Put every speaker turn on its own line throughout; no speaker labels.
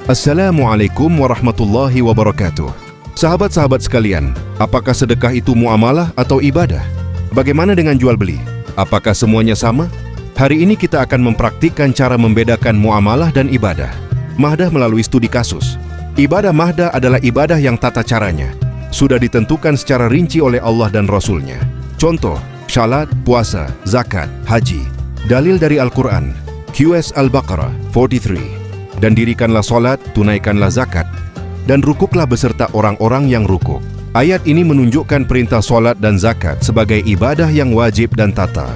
Assalamualaikum warahmatullahi wabarakatuh. Sahabat-sahabat sekalian, apakah sedekah itu muamalah atau ibadah? Bagaimana dengan jual beli? Apakah semuanya sama? Hari ini kita akan mempraktikkan cara membedakan muamalah dan ibadah. Mahdah melalui studi kasus. Ibadah mahdah adalah ibadah yang tata caranya sudah ditentukan secara rinci oleh Allah dan Rasul-Nya. Contoh, syalat, puasa, zakat, haji. Dalil dari Al-Quran, QS Al-Baqarah 43. Dan dirikanlah solat, tunaikanlah zakat, dan rukuklah beserta orang-orang yang rukuk. Ayat ini menunjukkan perintah solat dan zakat sebagai ibadah yang wajib dan tata.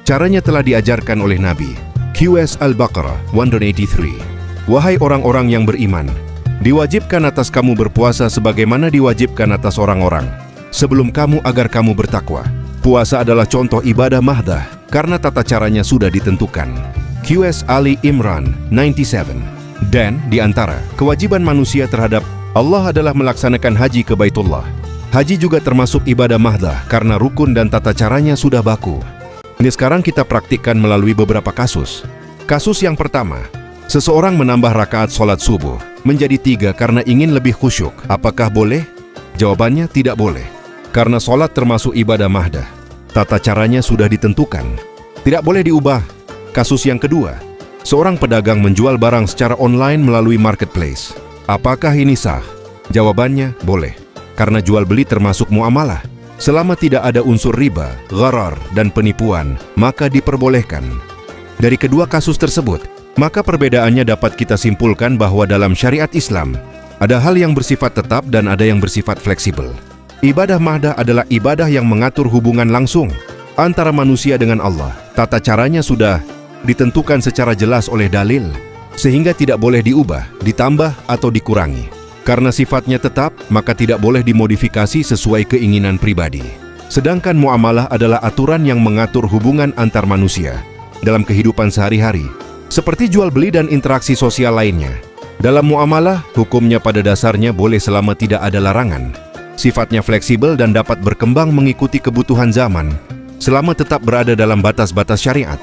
Caranya telah diajarkan oleh Nabi. QS Al-Baqarah 183. Wahai orang-orang yang beriman, diwajibkan atas kamu berpuasa sebagaimana diwajibkan atas orang-orang sebelum kamu agar kamu bertakwa. Puasa adalah contoh ibadah mahdah karena tata caranya sudah ditentukan. QS Ali Imran 97. Dan di antara kewajiban manusia terhadap Allah adalah melaksanakan haji ke Baitullah. Haji juga termasuk ibadah mahdah karena rukun dan tata caranya sudah baku. Ini sekarang kita praktikkan melalui beberapa kasus. Kasus yang pertama, seseorang menambah rakaat sholat subuh menjadi 3 karena ingin lebih khusyuk. Apakah boleh? Jawabannya tidak boleh. Karena sholat termasuk ibadah mahdah. Tata caranya sudah ditentukan. Tidak boleh diubah. Kasus yang kedua, seorang pedagang menjual barang secara online melalui marketplace. Apakah ini sah? Jawabannya, boleh. Karena jual beli termasuk muamalah. Selama tidak ada unsur riba, gharar, dan penipuan, maka diperbolehkan. Dari kedua kasus tersebut, maka perbedaannya dapat kita simpulkan bahwa dalam syariat Islam, ada hal yang bersifat tetap dan ada yang bersifat fleksibel. Ibadah mahdah adalah ibadah yang mengatur hubungan langsung antara manusia dengan Allah. Tata caranya sudah ditentukan secara jelas oleh dalil, sehingga tidak boleh diubah, ditambah, atau dikurangi. Karena sifatnya tetap, maka tidak boleh dimodifikasi sesuai keinginan pribadi. Sedangkan muamalah adalah aturan yang mengatur hubungan antar manusia dalam kehidupan sehari-hari, seperti jual beli dan interaksi sosial lainnya. Dalam muamalah, hukumnya pada dasarnya boleh selama tidak ada larangan. Sifatnya fleksibel dan dapat berkembang mengikuti kebutuhan zaman, selama tetap berada dalam batas-batas syariat.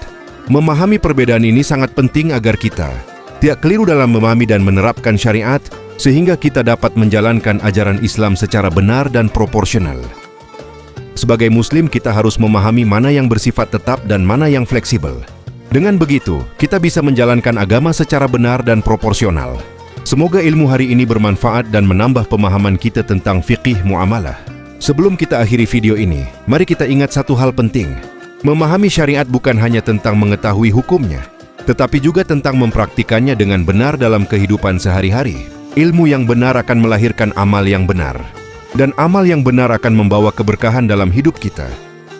Memahami perbedaan ini sangat penting agar kita tidak keliru dalam memahami dan menerapkan syariat, sehingga kita dapat menjalankan ajaran Islam secara benar dan proporsional. Sebagai Muslim, kita harus memahami mana yang bersifat tetap dan mana yang fleksibel. Dengan begitu, kita bisa menjalankan agama secara benar dan proporsional. Semoga ilmu hari ini bermanfaat dan menambah pemahaman kita tentang fiqih muamalah. Sebelum kita akhiri video ini, mari kita ingat satu hal penting. Memahami syariat bukan hanya tentang mengetahui hukumnya, tetapi juga tentang mempraktikannya dengan benar dalam kehidupan sehari-hari. Ilmu yang benar akan melahirkan amal yang benar, dan amal yang benar akan membawa keberkahan dalam hidup kita.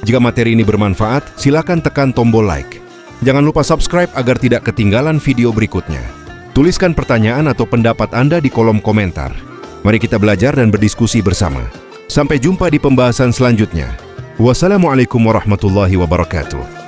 Jika materi ini bermanfaat, silakan tekan tombol like. Jangan lupa subscribe agar tidak ketinggalan video berikutnya. Tuliskan pertanyaan atau pendapat Anda di kolom komentar. Mari kita belajar dan berdiskusi bersama. Sampai jumpa di pembahasan selanjutnya. Wassalamualaikum warahmatullahi wabarakatuh.